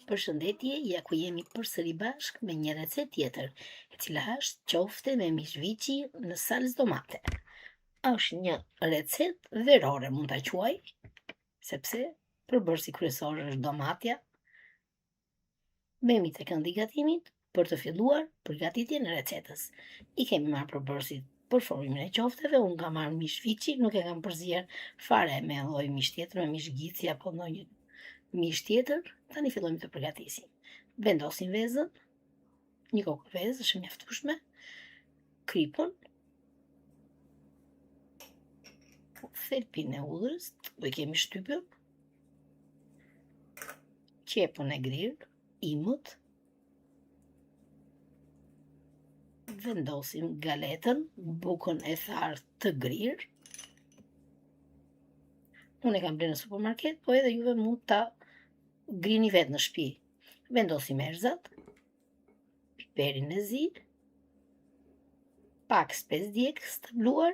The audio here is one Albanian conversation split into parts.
Përshëndetje, ja ku jemi përsëri bashkë me një recetë tjetër, e cila është qofte me mishviçi në salcë domate. Është një recetë verore, mund ta quaj, sepse përbërësi kryesor është domatja. Vemi tek këndi i gatimit për të filluar përgatitjen e recetës. I kemi marrë përbërësit për formimin e qofteve, unë kam marrë mishviçi, nuk e kam përzier fare me lloj mish tjetër, me mish gici apo ndonjë mish tjetër. Tani fillojmë të përgatisim. Vendosim vezën, një kokë vezë është e mjaftueshme, kripën, thelpin e hudhrës, do i kemi shtypën, qepën e grirë, imët, vendosim galetën, bukën e tharë të grirë. Unë e kam blerë në supermarket, po edhe juve mund ta grini vetë në shtëpi. Vendosim erëzat, piperin e zi, pak spec djegës të bluar,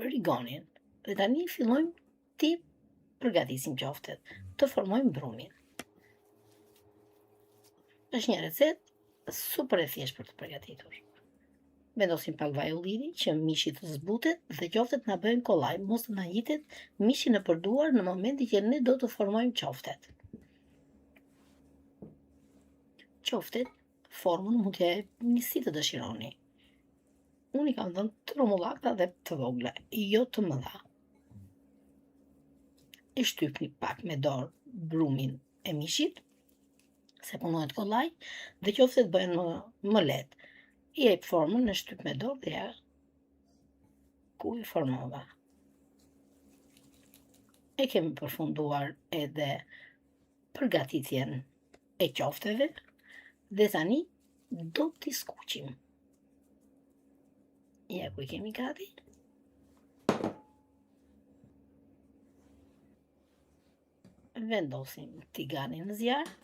rigonin. Dhe tani fillojmë të përgatisim qoftet, të formojmë brumin. Është një recetë super e thjeshtë për të përgatitur. Vendosim pak vaj ulliri që mishi të zbutet dhe qoftet na bëjnë kollaj, mos të na njitet mishi në përduar në momentin që ne do të formojmë qoftet. Qoftet, formën mund t'ja jepni si të dëshironi. Unë i kam dhënë të rumullakta dhe të vogla, jo të mëdha. E shtypni pak me dorë brumin e mishit, se punohet kollaj, dhe qoftet bëhen më lehtë. I jep formën, e shtyp me dorë dhe ja ku i formova. E kemi përfunduar edhe përgatitjen e qofteve dhe tani do t'i skuqim. Ja ku i kemi gati. Vendosim tiganin në zjarr,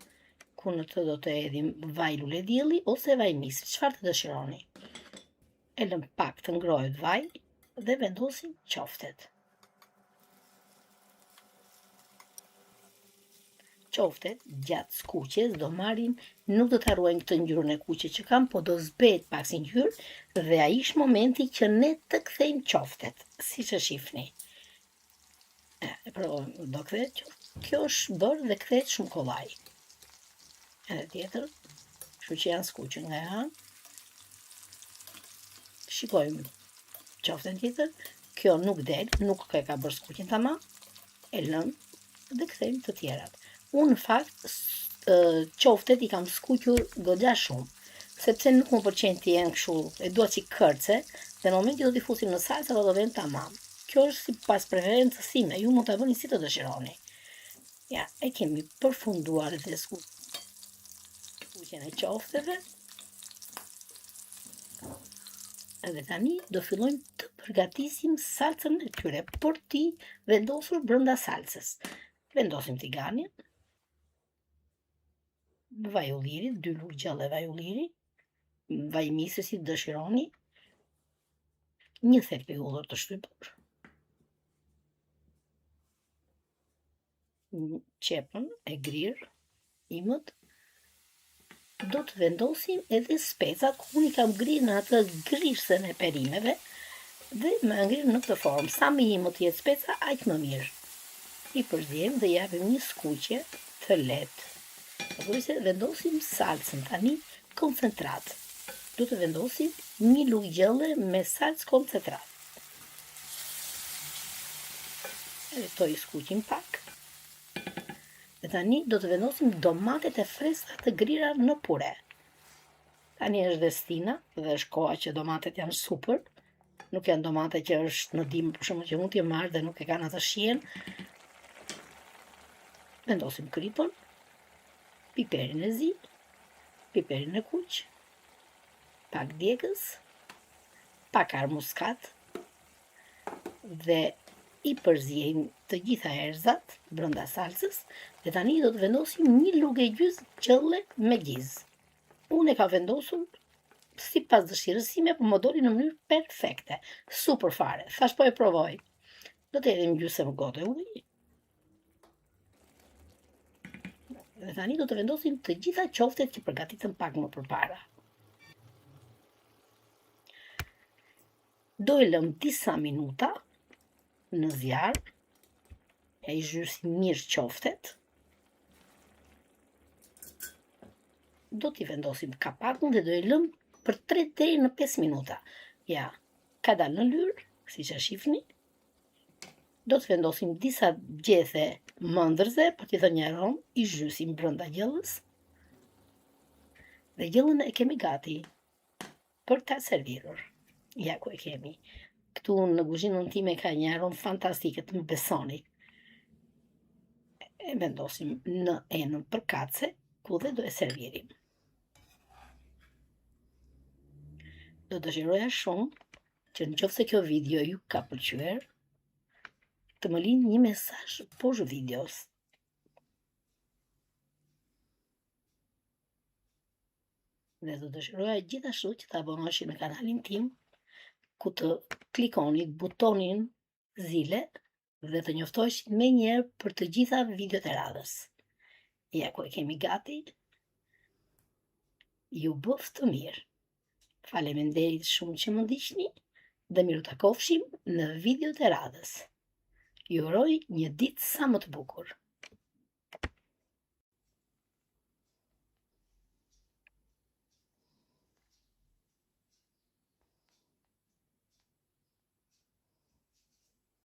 ku në të do të edhim vaj lule dielli ose vaj mis, çfarë të dëshironi. E lëm pak të ngrohet vaj dhe vendosim qoftet. Qoftet gjatë skuqjes do marrin, nuk do të harruajnë këtë ngjyrën e kuqe që kam, po do zbehet pak si ngjyrë dhe ai është momenti që ne të kthejmë qoftet, siç e shihni. Do kthehet qoftë. Kjo është bërë dhe kthehet shumë kollaj. Edhe tjetër, kështu që janë skuqur nga anë. Shikojmë qoftën tjetër, kjo nuk del, nuk e ka bërë skuqjen tamam, e lëm dhe kthejmë të tjerat. Unë në fakt qoftet i kam skuqur goxha shumë, sepse nuk më pëlqen të jenë kështu, e dua si kërce, dhe në momentin do t'i fusim në salcë do vjen tamam. Kjo është sipas preferencës sime, ju mund ta bëni si të dëshironi. Ja, e kemi përfunduar dhe skuqjen e qofteve. Edhe tani do fillojmë të përgatisim salcën e tyre, për t'i vendosur brenda salcës. Vendosim tiganin, vaj ulliri, 2 lugë gjallë vaj ulliri, vaj misë si dëshironi, një thelp i hudhër të shtypur, qepën e grirë, imët, do të vendosim edhe specat, ku unë i kam grirë në atë grishsen e perimeve dhe më ngrirë në këtë formë. Sa më imët jetë speca, aq më mirë. I përziejmë dhe japim një skuqje të lehtë. Përse vendosim salcën tani koncentrat. Do të vendosim një lugë gjelle me salcë koncentrat. Edhe to i skuqim pak. Dhe tani do të vendosim domatet e freskëta të grira në pure. Tani është destina dhe është koha që domatet janë super. Nuk janë domate që është në dimër, për shembull, që mund t'i marrë dhe nuk e kanë atë shijen. Vendosim kripën, piperin e zi, piperin e kuq, pak djegës, pak ar muskat dhe i përziejmë të gjitha erëzat brenda salcës dhe tani do të vendosim një lugë e gjys gjelle me gjizë. Unë e kam vendosur sipas dëshirës sime, por më doli në mënyrë perfekte. Super fare. Thash po e provoj. Do të hedhim gjysmë gotë ujë. Dhe tani do të vendosim të gjitha qoftet që përgatitëm pak më përpara. Do e lëm disa minuta në zjarr, e i zhysim mirë qoftet. Do t'i vendosim kapakun dhe do e lëm për 3 deri në 5 minuta. Ja, ka dalë në lyrë, siç e shihni. Do të vendosim disa gjethe mëndërze për t'i dhënë një aromë, i zhysim brenda gjellës. Dhe gjellën e kemi gati për ta servirur. Ja ku e kemi. Këtu në kuzhinën time ka një aromë fantastike, të më besoni. E vendosim në enën për kace, ku dhe do e servirim. Do dëshiroja shumë që nëse kjo video ju ka pëlqyer, të më lini një mesazh poshtë videos. Dhe do dëshiroja gjithashtu që të abonoheni në kanalin tim, ku të klikoni butonin zile dhe të njoftoheshit menjëherë për të gjitha videot e radhës. Ja ku e kemi gati. Ju bëf të mirë. Faleminderit shumë që më ndiqni dhe miru takofshim në videot e radhës. Ju uroj një ditë sa më të bukur.